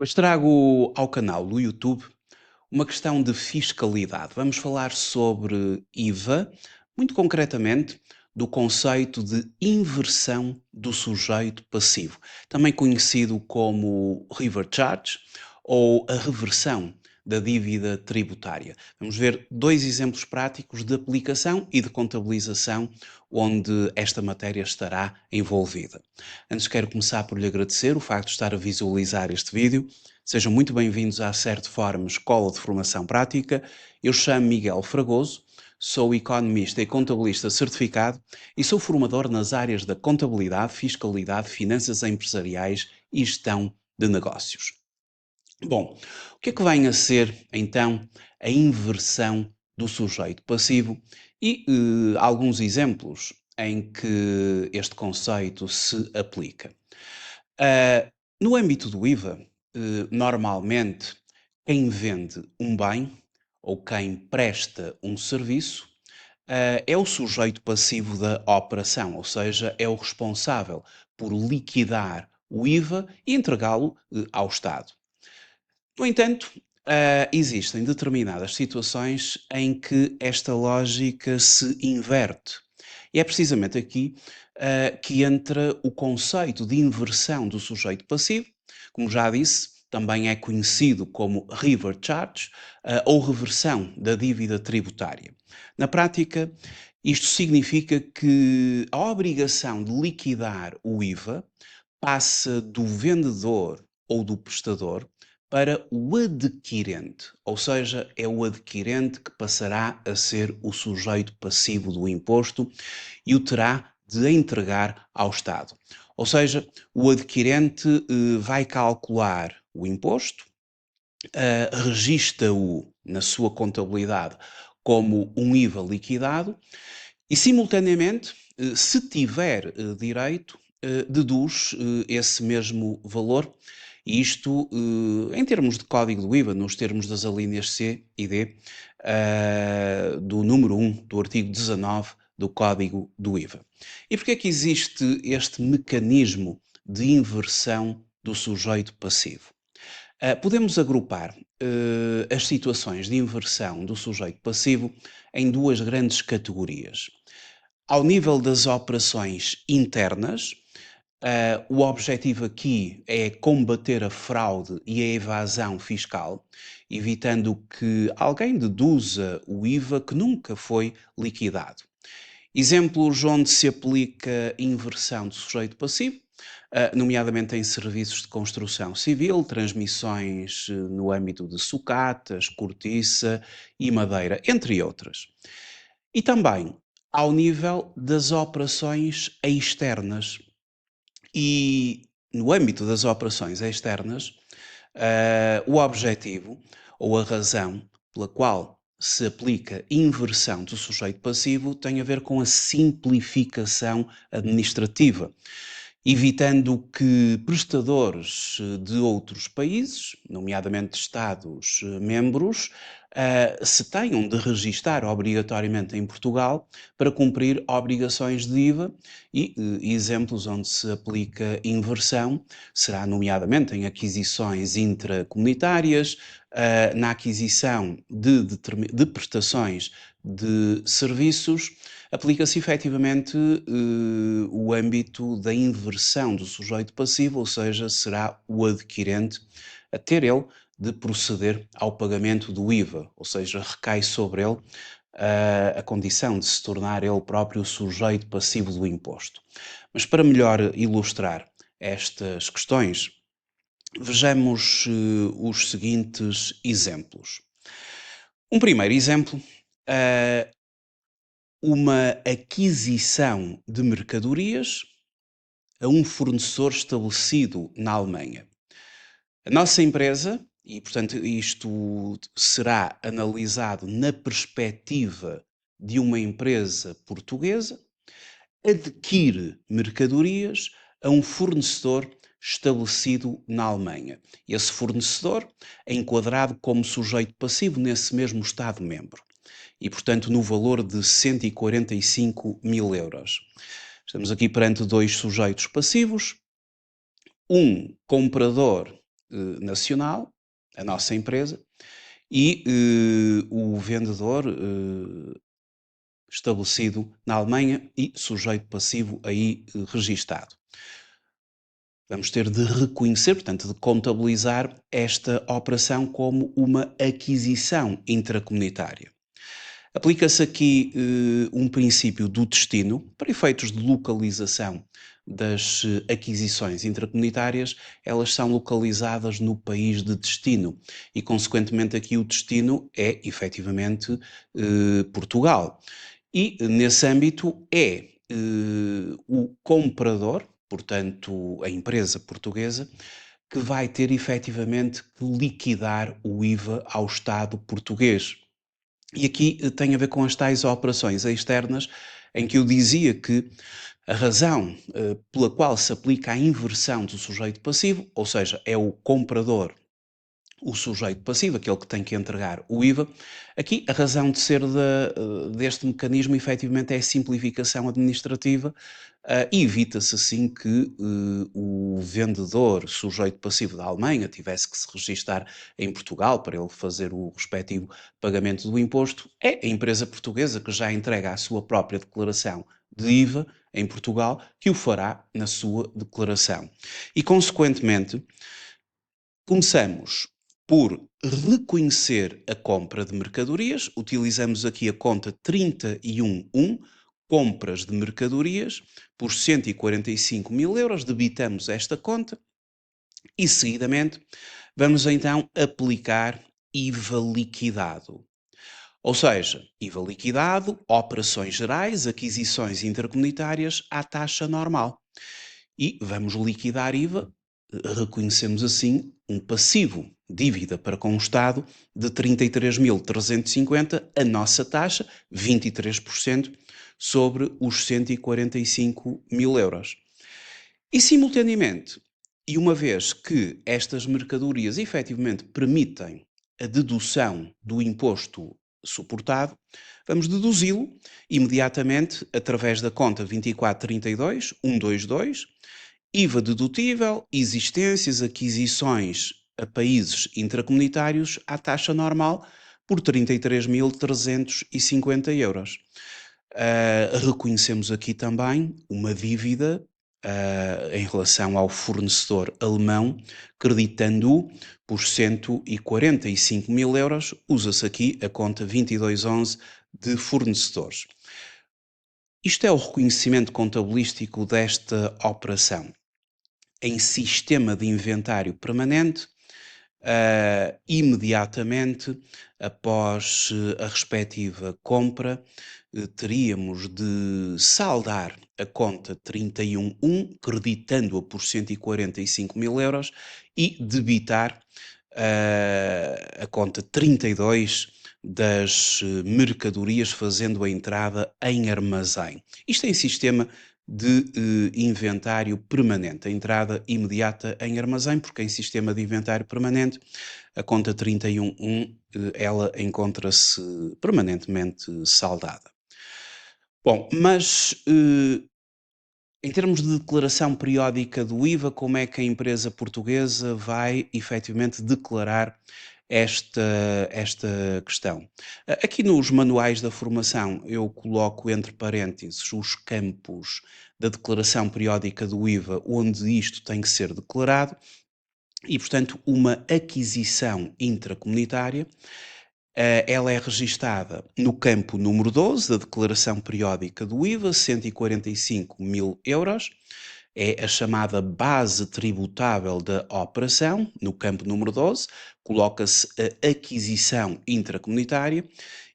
Hoje trago ao canal do YouTube uma questão de fiscalidade. Vamos falar sobre IVA, muito concretamente do conceito de inversão do sujeito passivo, também conhecido como reverse charge ou a reversão da dívida tributária. Vamos ver dois exemplos práticos de aplicação e de contabilização onde esta matéria estará envolvida. Antes quero começar por lhe agradecer o facto de estar a visualizar este vídeo. Sejam muito bem-vindos à Certform Escola de Formação Prática. Eu chamo Miguel Fragoso, sou economista e contabilista certificado e sou formador nas áreas da contabilidade, fiscalidade, finanças empresariais e gestão de negócios. Bom, o que é que vem a ser, então, a inversão do sujeito passivo e alguns exemplos em que este conceito se aplica. No âmbito do IVA, normalmente, quem vende um bem ou quem presta um serviço é o sujeito passivo da operação, ou seja, é o responsável por liquidar o IVA e entregá-lo ao Estado. No entanto, existem determinadas situações em que esta lógica se inverte. E é precisamente aqui que entra o conceito de inversão do sujeito passivo, como já disse, também é conhecido como reverse charge ou reversão da dívida tributária. Na prática, isto significa que a obrigação de liquidar o IVA passa do vendedor ou do prestador para o adquirente, ou seja, é o adquirente que passará a ser o sujeito passivo do imposto e o terá de entregar ao Estado. Ou seja, o adquirente vai calcular o imposto, registra-o na sua contabilidade como um IVA liquidado e, simultaneamente, se tiver direito, deduz esse mesmo valor, e isto em termos de código do IVA, nos termos das alíneas C e D, do número 1 do artigo 19 do Código do IVA. E porquê é que existe este mecanismo de inversão do sujeito passivo? Podemos agrupar as situações de inversão do sujeito passivo em duas grandes categorias. Ao nível das operações internas, o objetivo aqui é combater a fraude e a evasão fiscal, evitando que alguém deduza o IVA que nunca foi liquidado. Exemplos onde se aplica inversão do sujeito passivo, nomeadamente em serviços de construção civil, transmissões no âmbito de sucatas, cortiça e madeira, entre outras. E também ao nível das operações externas. E no âmbito das operações externas, o objetivo ou a razão pela qual se aplica inversão do sujeito passivo tem a ver com a simplificação administrativa, evitando que prestadores de outros países, nomeadamente Estados membros, se tenham de registar obrigatoriamente em Portugal para cumprir obrigações de IVA e exemplos onde se aplica inversão será nomeadamente em aquisições intracomunitárias, na aquisição de prestações de serviços, aplica-se efetivamente o âmbito da inversão do sujeito passivo, ou seja, será o adquirente a ter ele de proceder ao pagamento do IVA, ou seja, recai sobre ele a condição de se tornar ele próprio o sujeito passivo do imposto. Mas para melhor ilustrar estas questões, vejamos os seguintes exemplos. Um primeiro exemplo, uma aquisição de mercadorias a um fornecedor estabelecido na Alemanha. A nossa empresa, e portanto isto será analisado na perspectiva de uma empresa portuguesa, adquire mercadorias a um fornecedor estabelecido na Alemanha. Esse fornecedor é enquadrado como sujeito passivo nesse mesmo Estado-membro e, portanto, no valor de 145 mil euros. Estamos aqui perante dois sujeitos passivos, um comprador nacional, a nossa empresa, e o vendedor estabelecido na Alemanha e sujeito passivo aí registado. Vamos ter de reconhecer, portanto, de contabilizar esta operação como uma aquisição intracomunitária. Aplica-se aqui um princípio do destino, para efeitos de localização das aquisições intracomunitárias, elas são localizadas no país de destino e, consequentemente, aqui o destino é efetivamente Portugal. E, nesse âmbito, é o comprador, portanto, a empresa portuguesa, que vai ter efetivamente que liquidar o IVA ao Estado português. E aqui tem a ver com as tais operações externas, em que eu dizia que a razão pela qual se aplica a inversão do sujeito passivo, ou seja, é o comprador o sujeito passivo, aquele que tem que entregar o IVA. Aqui a razão de ser deste mecanismo efetivamente é a simplificação administrativa e evita-se assim que o vendedor sujeito passivo da Alemanha tivesse que se registar em Portugal para ele fazer o respectivo pagamento do imposto. É a empresa portuguesa que já entrega a sua própria declaração de IVA em Portugal que o fará na sua declaração. E, consequentemente, começamos por reconhecer a compra de mercadorias, utilizamos aqui a conta 311, compras de mercadorias, por 145 mil euros, debitamos esta conta e, seguidamente, vamos então aplicar IVA liquidado. Ou seja, IVA liquidado, operações gerais, aquisições intercomunitárias à taxa normal. E vamos liquidar IVA, reconhecemos assim um passivo, dívida para com o Estado, de 33.350, a nossa taxa, 23%, sobre os 145 mil euros. E, simultaneamente, e uma vez que estas mercadorias efetivamente permitem a dedução do imposto suportado, vamos deduzi-lo imediatamente através da conta 2432 122, IVA dedutível, existências, aquisições a países intracomunitários à taxa normal por 33.350 euros. Reconhecemos aqui também uma dívida em relação ao fornecedor alemão, creditando-o por 145 mil euros. Usa-se aqui a conta 2211 de fornecedores. Isto é o reconhecimento contabilístico desta operação. Em sistema de inventário permanente, imediatamente após a respectiva compra, teríamos de saldar a conta 31.1, creditando-a por 145 mil euros e debitar a conta 32 das mercadorias, fazendo a entrada em armazém. Isto em sistema de inventário permanente, a entrada imediata em armazém, porque em sistema de inventário permanente a conta 31.1 ela encontra-se permanentemente saldada. Bom, mas em termos de declaração periódica do IVA, como é que a empresa portuguesa vai efetivamente declarar esta questão? Aqui nos manuais da formação eu coloco entre parênteses os campos da declaração periódica do IVA onde isto tem que ser declarado e, portanto, uma aquisição intracomunitária ela é registada no campo número 12 da declaração periódica do IVA, 145 mil euros. É a chamada base tributável da operação, no campo número 12, coloca-se a aquisição intracomunitária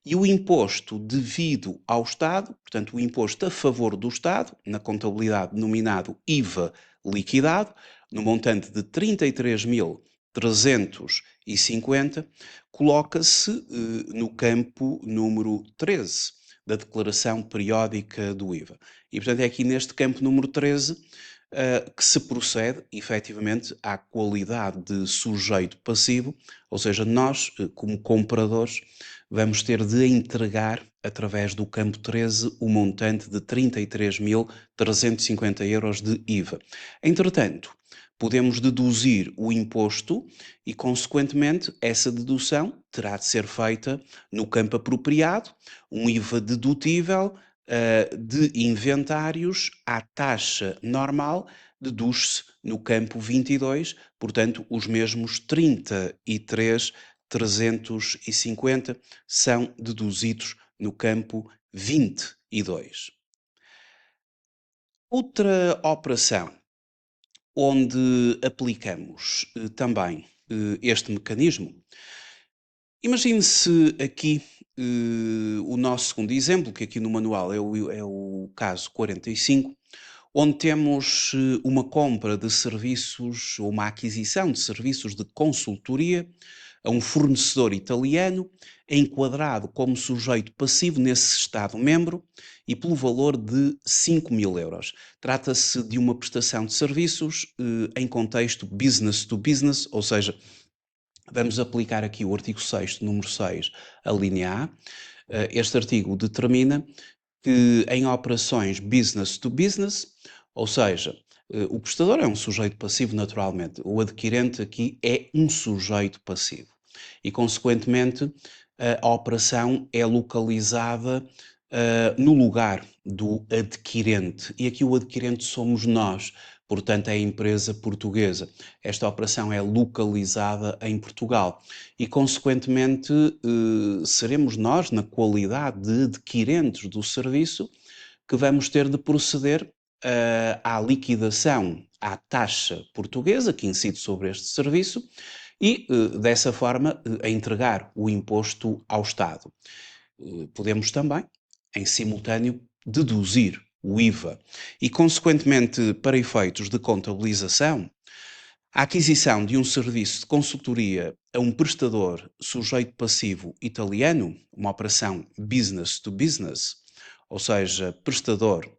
e o imposto devido ao Estado, portanto, o imposto a favor do Estado, na contabilidade denominado IVA liquidado, no montante de 33.350, coloca-se no campo número 13 da declaração periódica do IVA. E, portanto, é aqui neste campo número 13 que se procede, efetivamente, à qualidade de sujeito passivo, ou seja, nós, como compradores, vamos ter de entregar, através do campo 13, o montante de 33.350 euros de IVA. Entretanto, podemos deduzir o imposto e, consequentemente, essa dedução terá de ser feita no campo apropriado, um IVA dedutível de inventários à taxa normal deduz-se no campo 22, portanto, os mesmos 33.350 são deduzidos no campo 22. Outra operação onde aplicamos também este mecanismo. Imagine-se aqui o nosso segundo exemplo, que aqui no manual é o caso 45, onde temos uma compra de serviços ou uma aquisição de serviços de consultoria a um fornecedor italiano, enquadrado como sujeito passivo nesse Estado-membro e pelo valor de 5.000 euros. Trata-se de uma prestação de serviços em contexto business to business, ou seja, vamos aplicar aqui o artigo 6º, número 6, a linha A. Este artigo determina que em operações business to business, ou seja, o prestador é um sujeito passivo naturalmente, o adquirente aqui é um sujeito passivo e, consequentemente, a operação é localizada no lugar do adquirente e aqui o adquirente somos nós, portanto é a empresa portuguesa. Esta operação é localizada em Portugal e, consequentemente, seremos nós, na qualidade de adquirentes do serviço, que vamos ter de proceder à liquidação à taxa portuguesa que incide sobre este serviço e, dessa forma, a entregar o imposto ao Estado. Podemos também, em simultâneo, deduzir o IVA e, consequentemente, para efeitos de contabilização, a aquisição de um serviço de consultoria a um prestador sujeito passivo italiano, uma operação business to business, ou seja, prestador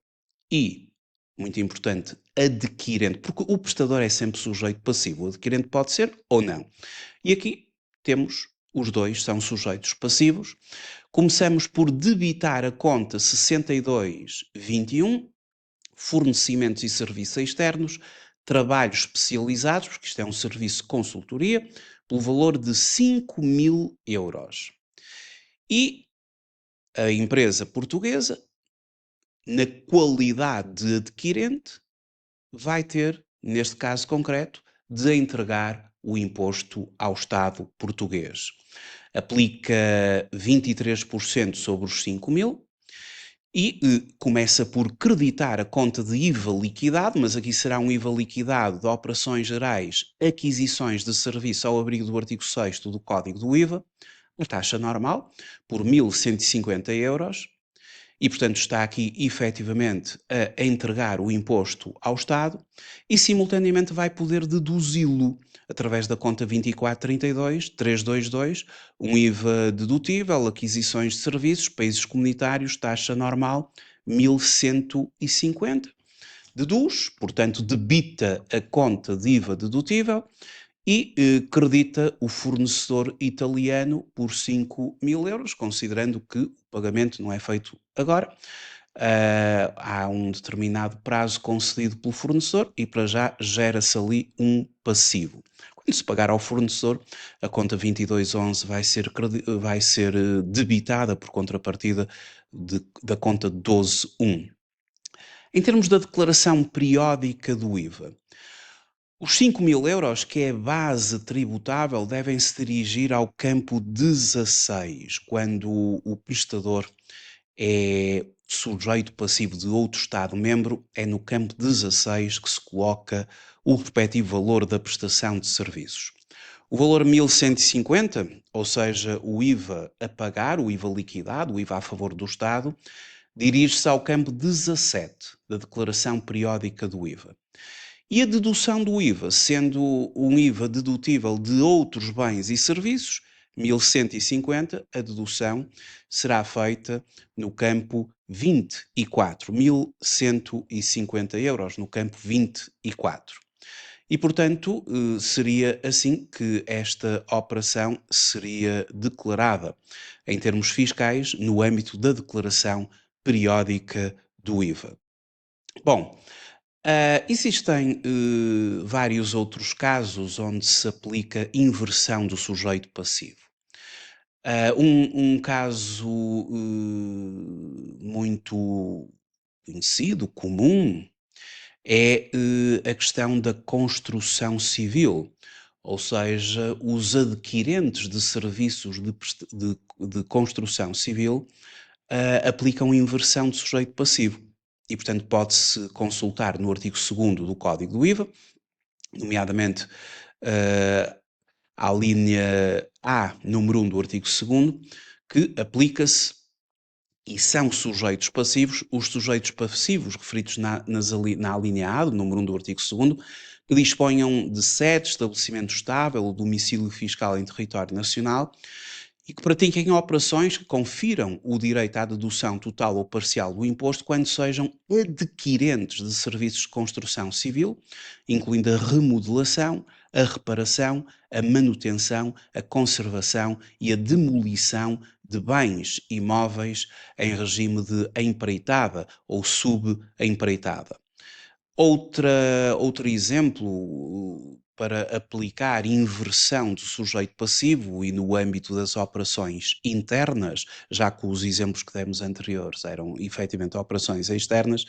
e, muito importante, adquirente, porque o prestador é sempre sujeito passivo, o adquirente pode ser ou não. E aqui temos os dois, são sujeitos passivos. Começamos por debitar a conta 6221, fornecimentos e serviços externos, trabalhos especializados, porque isto é um serviço de consultoria, pelo valor de 5.000 euros. E a empresa portuguesa, na qualidade de adquirente, vai ter, neste caso concreto, de entregar o imposto ao Estado português. Aplica 23% sobre os 5.000 e começa por creditar a conta de IVA liquidado, mas aqui será um IVA liquidado de operações gerais, aquisições de serviço ao abrigo do artigo 6º do Código do IVA, a taxa normal, por 1.150 euros, e, portanto, está aqui efetivamente a entregar o imposto ao Estado e, simultaneamente, vai poder deduzi-lo através da conta 2432-322, um IVA dedutível, aquisições de serviços, países comunitários, taxa normal 1.150. Deduz, portanto, debita a conta de IVA dedutível e credita o fornecedor italiano por 5.000 euros, considerando que o pagamento não é feito agora. Há um determinado prazo concedido pelo fornecedor e para já gera-se ali um passivo. Quando se pagar ao fornecedor, a conta 2211 vai ser debitada por contrapartida da conta 12.1. Em termos da declaração periódica do IVA, os 5.000 euros, que é a base tributável, devem-se dirigir ao campo 16, quando o prestador é sujeito passivo de outro Estado-membro, é no campo 16 que se coloca o respectivo valor da prestação de serviços. O valor 1.150, ou seja, o IVA a pagar, o IVA liquidado, o IVA a favor do Estado, dirige-se ao campo 17 da declaração periódica do IVA. E a dedução do IVA, sendo um IVA dedutível de outros bens e serviços, 1.150, a dedução será feita no campo 24, 1.150 euros, no campo 24. E, portanto, seria assim que esta operação seria declarada, em termos fiscais, no âmbito da declaração periódica do IVA. Bom, Existem, vários outros casos onde se aplica inversão do sujeito passivo. Um caso, muito conhecido, comum, é, a questão da construção civil, ou seja, os adquirentes de serviços de construção civil, aplicam inversão de sujeito passivo. E, portanto, pode-se consultar no artigo 2º do Código do IVA, nomeadamente, eh, à linha A, número 1 do artigo 2º, que aplica-se e são sujeitos passivos os sujeitos passivos referidos na linha A, do número 1 do artigo 2º, que disponham de sede, estabelecimento estável ou domicílio fiscal em território nacional e que pratiquem operações que confiram o direito à dedução total ou parcial do imposto quando sejam adquirentes de serviços de construção civil, incluindo a remodelação, a reparação, a manutenção, a conservação e a demolição de bens imóveis em regime de empreitada ou subempreitada. Outro exemplo para aplicar inversão do sujeito passivo e no âmbito das operações internas, já que os exemplos que demos anteriores eram efetivamente operações externas,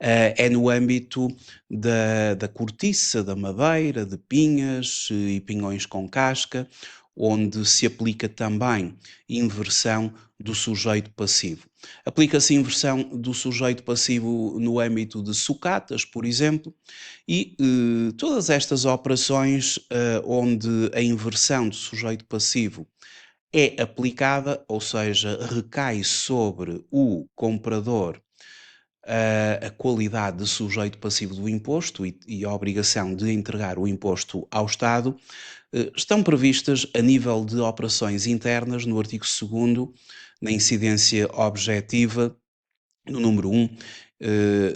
é no âmbito da cortiça, da madeira, de pinhas e pinhões com casca, onde se aplica também inversão do sujeito passivo. Aplica-se inversão do sujeito passivo no âmbito de sucatas, por exemplo, e todas estas operações onde a inversão do sujeito passivo é aplicada, ou seja, recai sobre o comprador a qualidade de sujeito passivo do imposto e a obrigação de entregar o imposto ao Estado, estão previstas a nível de operações internas no artigo 2º, na incidência objetiva, no número 1,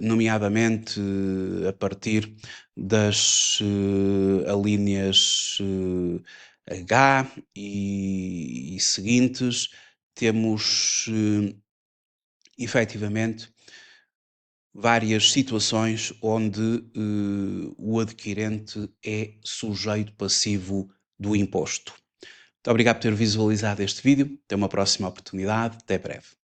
nomeadamente a partir das alíneas H e seguintes, temos efetivamente várias situações onde o adquirente é sujeito passivo do imposto. Muito obrigado por ter visualizado este vídeo. Até uma próxima oportunidade. Até breve.